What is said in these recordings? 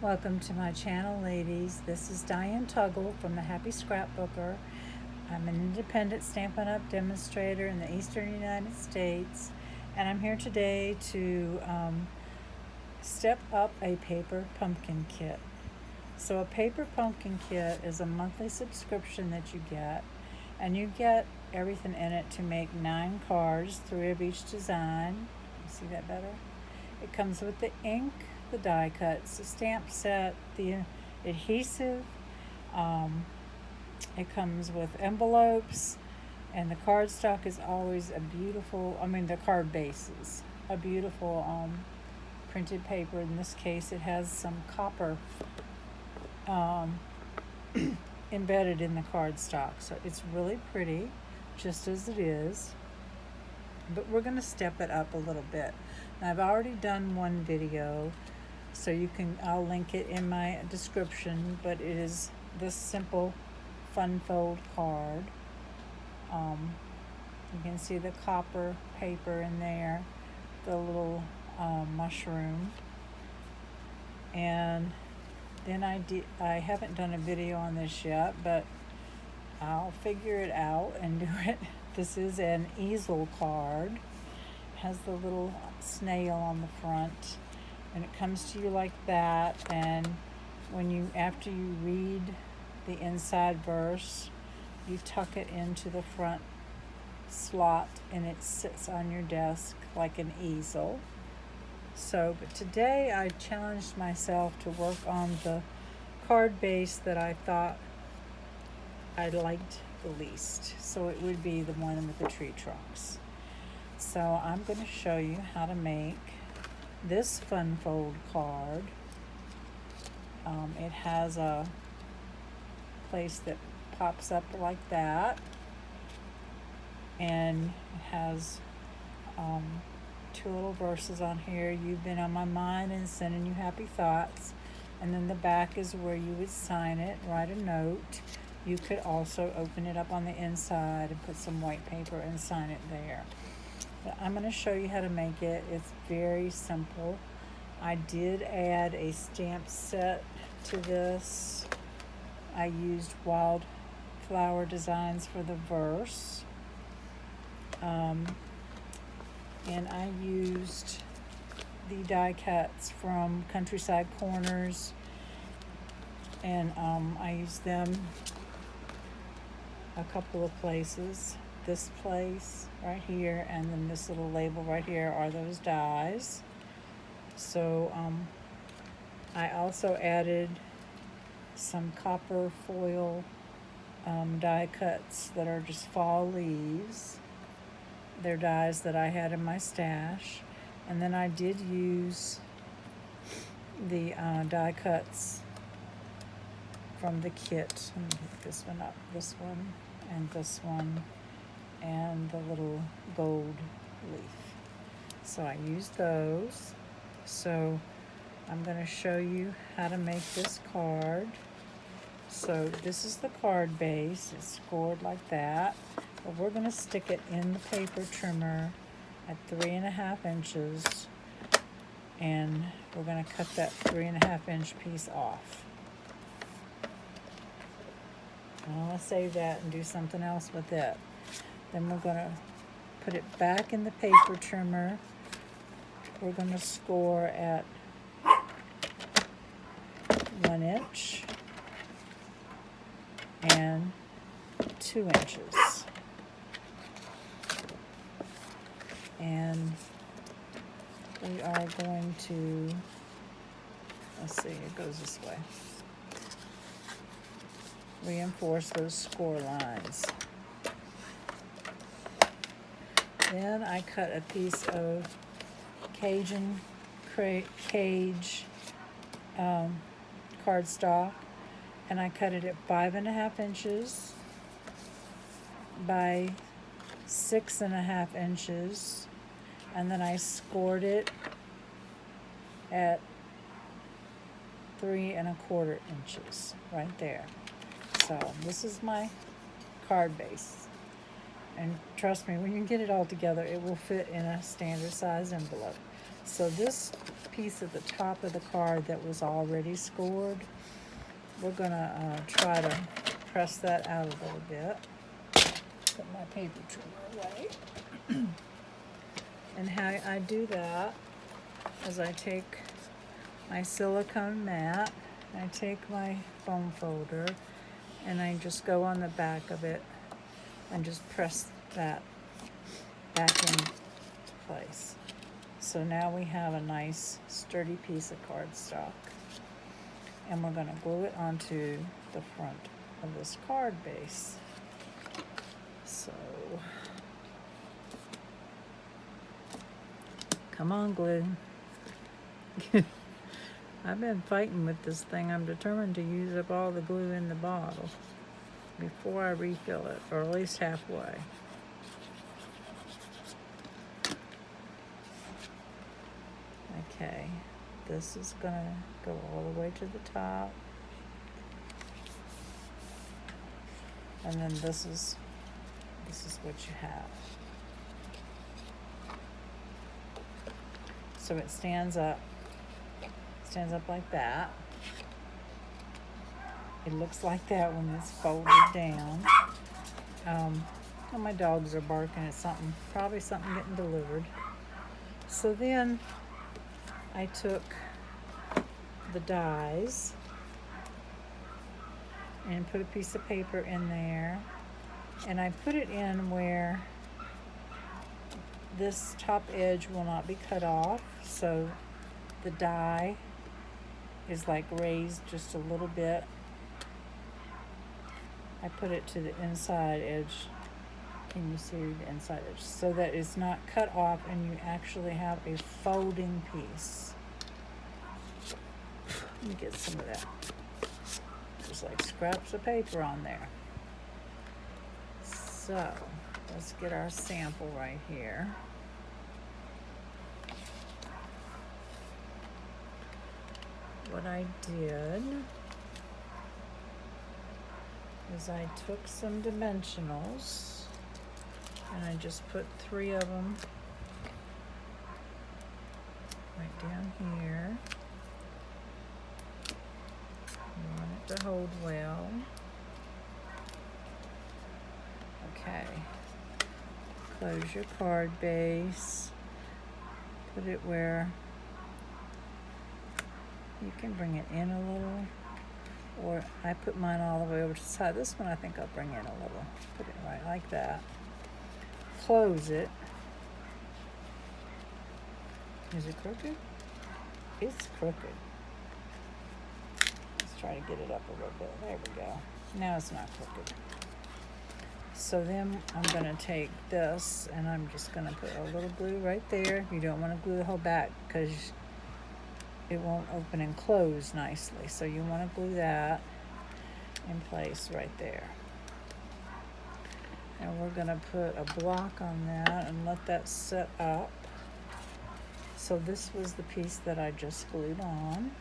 Welcome to my channel, ladies. This is Diane Tuggle from the Happy Scrapbooker. I'm an independent Stampin' Up! Demonstrator in the Eastern United States, and I'm here today to step up a paper pumpkin kit. So a paper pumpkin kit is a monthly subscription that you get, and you get everything in it to make 9 cards, 3 of each design. You see that better? It comes with the ink, the die cuts, the stamp set, the adhesive. It comes with envelopes, and the cardstock is always a beautiful, the card bases, a beautiful printed paper. In this case, it has some copper embedded in the cardstock, so it's really pretty, just as it is. But we're going to step it up a little bit. Now, I've already done one video, so I'll link it in my description, but it is this simple fun fold card. You can see the copper paper in there, the little mushroom. And then I haven't done a video on this yet, but I'll figure it out and do it. This is an easel card. It has the little snail on the front, and it comes to you like that. And after you read the inside verse, you tuck it into the front slot, and it sits on your desk like an easel. But today I challenged myself to work on the card base that I thought I liked the least. So it would be the one with the tree trunks. So I'm going to show you how to make this fun fold card. It has a place that pops up like that, and it has 2 little verses on here. You've been on my mind and sending you happy thoughts. And then the back is where you would sign it, write a note. You could also open it up on the inside and put some white paper and sign it there. But I'm going to show you how to make it. It's very simple. I did add a stamp set to this. I used wildflower designs for the verse. And I used the die cuts from Countryside Corners, and I used them a couple of places. This place right here, and then this little label right here are those dies. So I also added some copper foil die cuts that are just fall leaves. They're dies that I had in my stash. And then I did use the die cuts from the kit. Let me pick this one up, this one, and this one, and the little gold leaf. So I used those. So I'm going to show you how to make this card. So this is the card base. It's scored like that. But we're going to stick it in the paper trimmer at 3.5 inches, and we're going to cut that 3.5 inch piece off. I'm going to save that and do something else with it. Then we're going to put it back in the paper trimmer. We're going to score at 1 inch and 2 inches. And we are going to, let's see, it goes this way. Reinforce those score lines. Then I cut a piece of cajun cage cardstock, and I cut it at 5.5 inches by 6.5 inches, and then I scored it at 3.25 inches right there. So this is my card base, and trust me, when you get it all together, it will fit in a standard size envelope. So this piece at the top of the card that was already scored, we're gonna try to press that out a little bit. Put my paper trimmer away. And how I do that is I take my silicone mat, I take my foam folder, and I just go on the back of it and just press that back in place. So now we have a nice sturdy piece of cardstock, and we're going to glue it onto the front of this card base. So come on, glue. I've been fighting with this thing. I'm determined to use up all the glue in the bottle before I refill it, or at least halfway. Okay, this is gonna go all the way to the top. And then this is what you have. So it stands up like that. It looks like that when it's folded down. Oh, my dogs are barking at something, probably something getting delivered. So then I took the dies and put a piece of paper in there, and I put it in where this top edge will not be cut off, so the die is like raised just a little bit. I put it to the inside edge. Can you see the inside edge? So that it's not cut off and you actually have a folding piece. Let me get some of that. Just like scraps of paper on there. So let's get our sample right here. What I did is I took some dimensionals and I just put 3 of them right down here. You want it to hold well. Okay. Close your card base. Put it where you can bring it in a little, or I put mine all the way over to the side. This one I think I'll bring in a little. Put it right like that. Close it. Is it crooked? It's crooked. Let's try to get it up a little bit. There we go. Now it's not crooked. So then I'm going to take this and I'm just going to put a little glue right there. You don't want to glue the whole back because it won't open and close nicely. So you want to glue that in place right there. And we're going to put a block on that and let that set up. So this was the piece that I just glued on.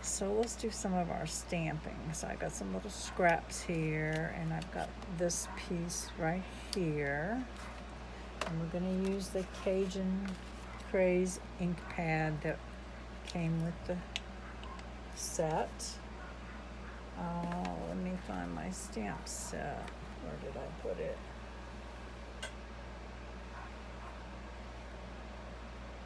So let's do some of our stamping. So I got some little scraps here, and I've got this piece right here. And we're going to use the Cajun Craze ink pad that came with the set. Let me find my stamp set. Where did I put it?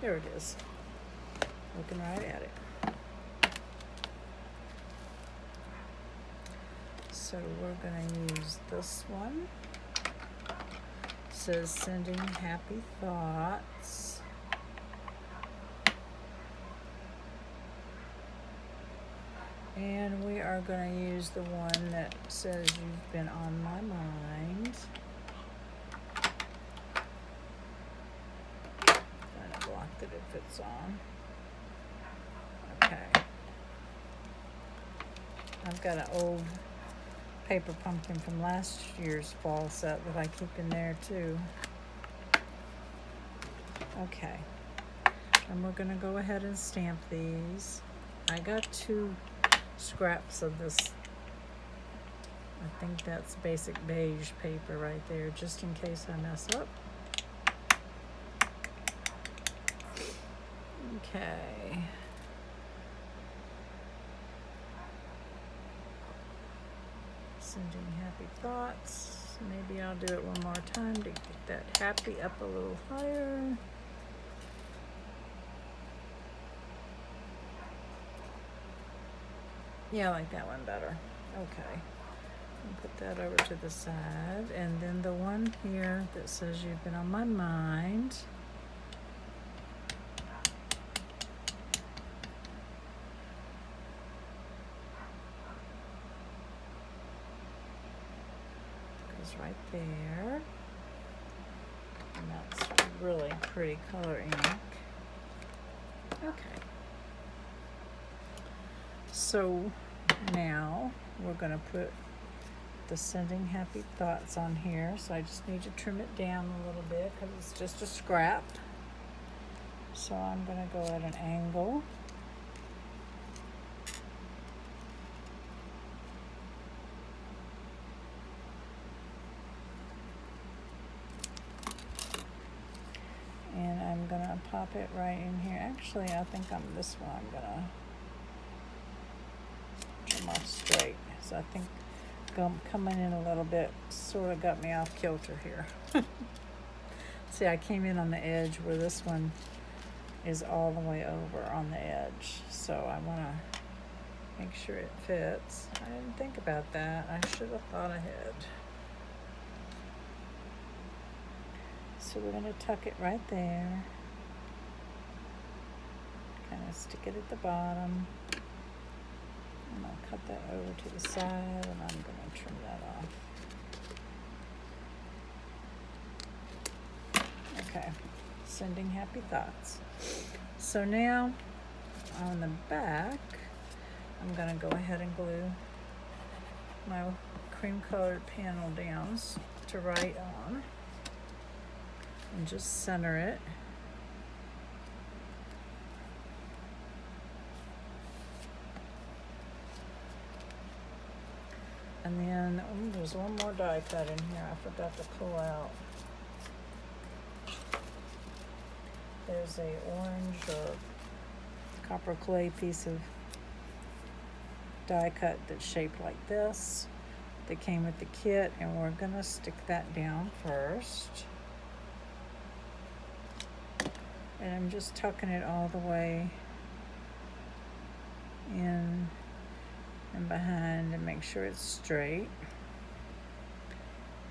There it is. Looking right at it. So we're going to use this one. It says sending happy thoughts. And we are going to use the one that says you've been on my mind. Find a block that it fits on. Okay. I've got an old paper pumpkin from last year's fall set that I keep in there too. Okay. And we're going to go ahead and stamp these. I got 2 scraps of this. I think that's basic beige paper right there, just in case I mess up. Okay. Sending happy thoughts. Maybe I'll do it one more time to get that happy up a little higher. Yeah, I like that one better. Okay. I'll put that over to the side. And then the one here that says you've been on my mind. Goes right there. And that's really pretty color ink. Okay. So now we're going to put the sending happy thoughts on here. So I just need to trim it down a little bit because it's just a scrap. So I'm going to go at an angle. And I'm going to pop it right in here. Actually, I think this one I'm going to trim off straight. So I think coming in a little bit sort of got me off kilter here. See, I came in on the edge where this one is all the way over on the edge. So I want to make sure it fits. I didn't think about that. I should have thought ahead. So we're going to tuck it right there. Kind of stick it at the bottom. And I'll cut that over to the side, and I'm going to trim that off. Okay, sending happy thoughts. So now, on the back, I'm going to go ahead and glue my cream-colored panel down to write on. And just center it. And then there's one more die cut in here I forgot to pull out. There's a orange or copper clay piece of die cut that's shaped like this that came with the kit, and we're gonna stick that down first. And I'm just tucking it all the way in and behind and make sure it's straight.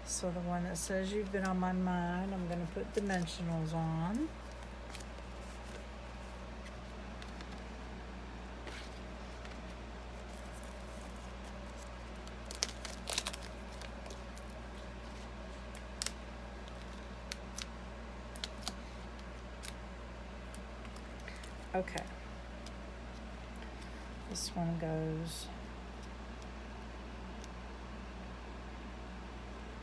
So the one that says you've been on my mind, I'm going to put dimensionals on. Okay. This one goes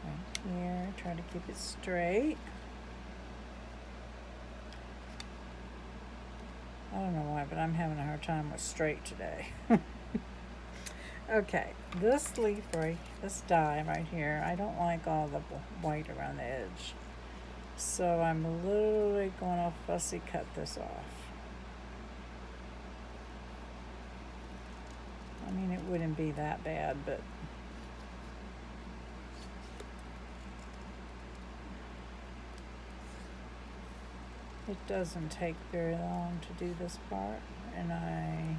right here. Try to keep it straight. I don't know why, but I'm having a hard time with straight today. Okay, this leaf right, this die right here, I don't like all the white around the edge. So I'm literally going to fussy cut this off. I mean, it wouldn't be that bad, but it doesn't take very long to do this part, and I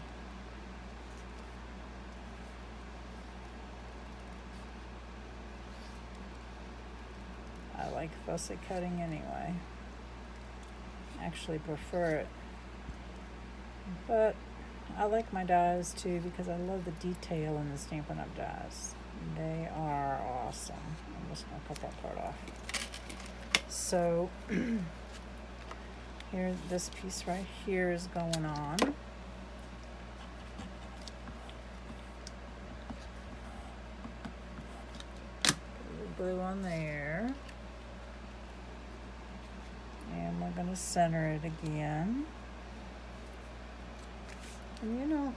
like fussy cutting anyway. I actually prefer it, but I like my dies too because I love the detail in the Stampin' Up! Dies. They are awesome. I'm just going to cut that part off. So here, this piece right here is going on. Put a little glue on there. And we're going to center it again. And you know,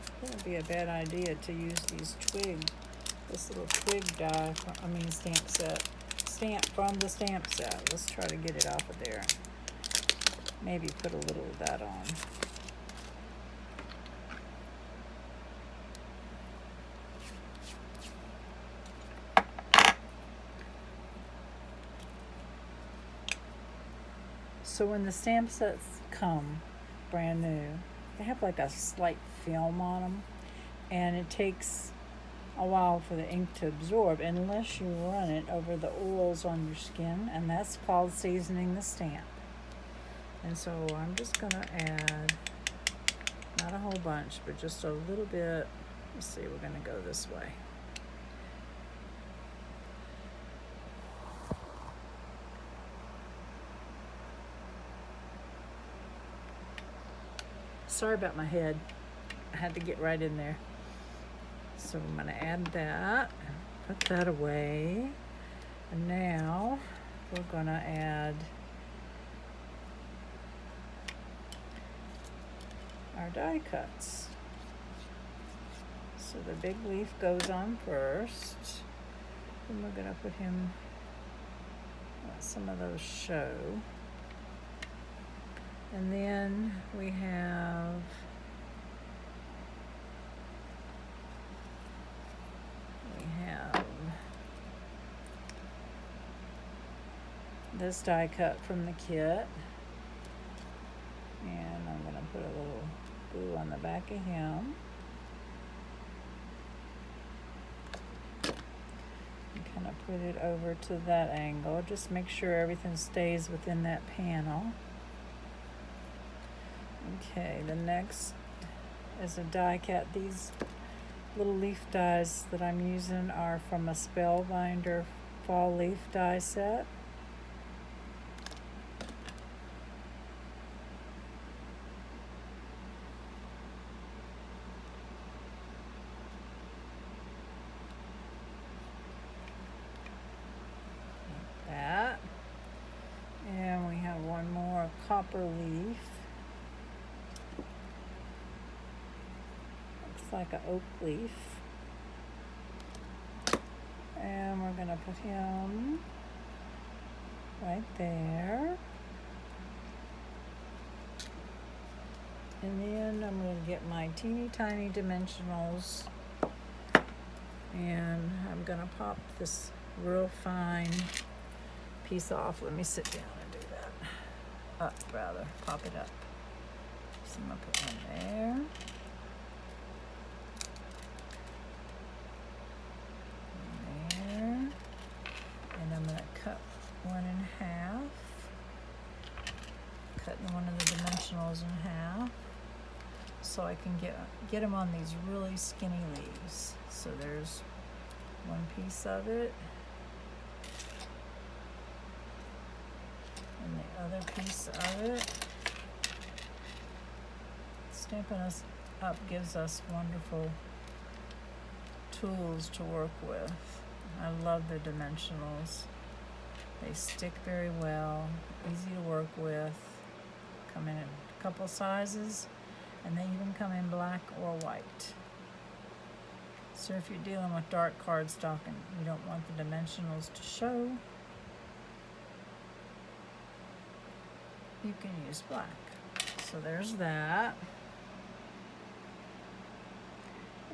it wouldn't be a bad idea to use these this little twig die, stamp set. Stamp from the stamp set. Let's try to get it off of there. maybe put a little of that on. So when the stamp sets come brand new, they have like a slight film on them, and it takes a while for the ink to absorb unless you run it over the oils on your skin, and that's called seasoning the stamp. And so I'm just gonna add, not a whole bunch, but just a little bit. Let's see, we're gonna go this way. Sorry about my head. I had to get right in there. So I'm going to add that, put that away. And now we're going to add our die cuts. So the big leaf goes on first. And we're going to put him, let some of those show. And then we have this die cut from the kit, and I'm going to put a little glue on the back of him. And kind of put it over to that angle. Just make sure everything stays within that panel. Okay, the next is a die cut. These little leaf dies that I'm using are from a Spellbinder fall leaf die set. Like that. And we have one more copper leaf. Like an oak leaf, and we're gonna put him right there, and then I'm gonna get my teeny tiny dimensionals, and I'm gonna pop this real fine piece off. Let me sit down and do that. Up, rather, pop it up. So I'm gonna put one there. I'm going to cut one in half, cutting one of the dimensionals in half, so I can get them on these really skinny leaves. So there's one piece of it, and the other piece of it. Stamping us up gives us wonderful tools to work with. I love the dimensionals. They stick very well, easy to work with, come in a couple sizes, and they even come in black or white. So if you're dealing with dark cardstock and you don't want the dimensionals to show, you can use black. So there's that.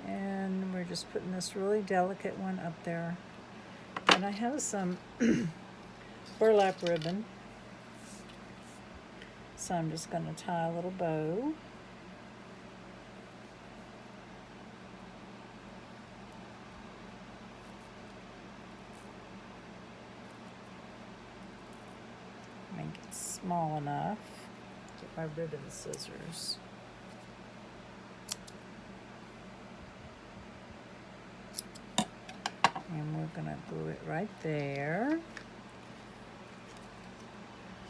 And we're just putting this really delicate one up there. And I have some burlap ribbon, so I'm just going to tie a little bow. Make it small enough. Get my ribbon scissors. And we're going to glue it right there.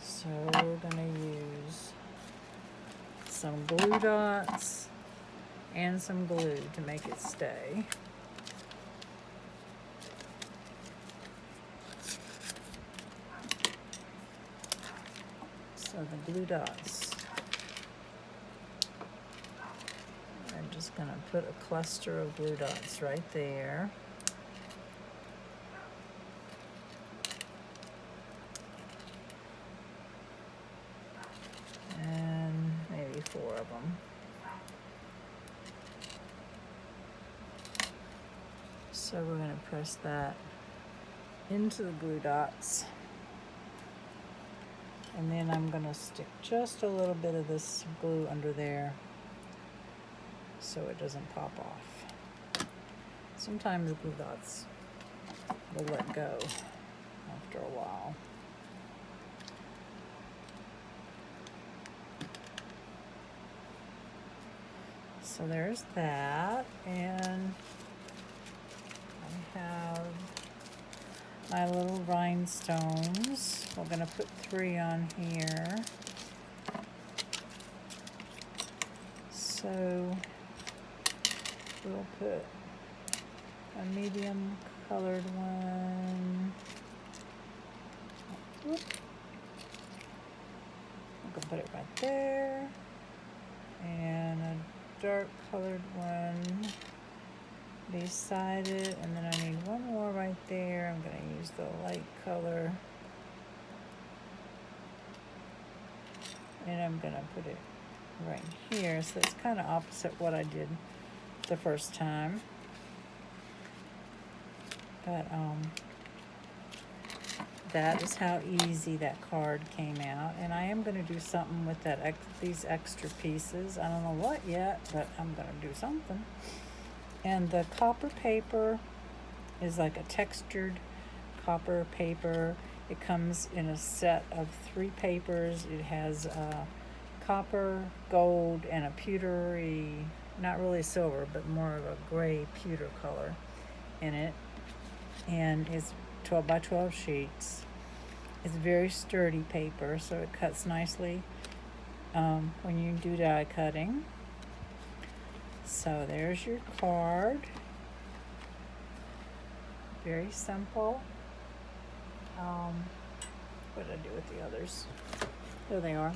So we're going to use some glue dots and some glue to make it stay. So the glue dots, I'm just going to put a cluster of glue dots right there. 4 of them. So we're going to press that into the glue dots. And then I'm going to stick just a little bit of this glue under there so it doesn't pop off. Sometimes glue dots will let go after a while. So there's that, and I have my little rhinestones. We're going to put 3 on here. So we'll put a medium colored one. Whoop. I'm going to put it right there. And a dark colored one beside it, and then I need one more right there. I'm going to use the light color, and I'm going to put it right here, so it's kind of opposite what I did the first time, but that is how easy that card came out. And I am going to do something with that these extra pieces. I don't know what yet, but I'm going to do something. And the copper paper is like a textured copper paper. It comes in a set of 3 papers. It has copper, gold, and a pewtery, not really silver, but more of a gray pewter color in it. And it's 12 by 12 sheets. It's very sturdy paper, so it cuts nicely when you do die cutting. So there's your card. Very simple. What did I do with the others? There they are.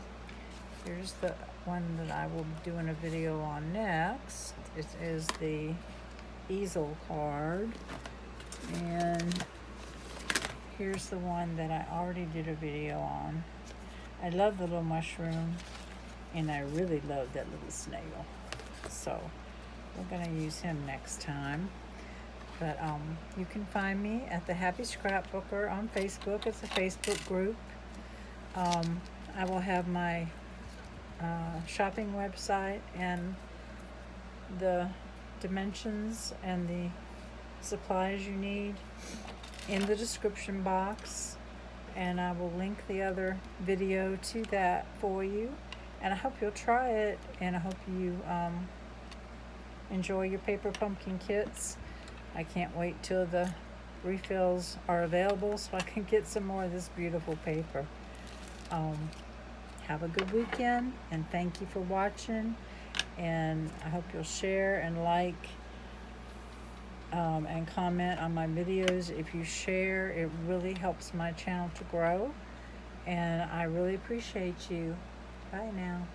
Here's the one that I will be doing a video on next. It is the easel card. And here's the one that I already did a video on. I love the little mushroom, and I really love that little snail. So we're going to use him next time. But you can find me at the Happy Scrapbooker on Facebook. It's a Facebook group. I will have my shopping website and the dimensions and the supplies you need in the description box, and I will link the other video to that for you. And I hope you'll try it, and I hope you enjoy your paper pumpkin kits. I can't wait till the refills are available so I can get some more of this beautiful paper. Have a good weekend, and thank you for watching, and I hope you'll share and like and comment on my videos. If you share, it really helps my channel to grow, and I really appreciate you. Bye now.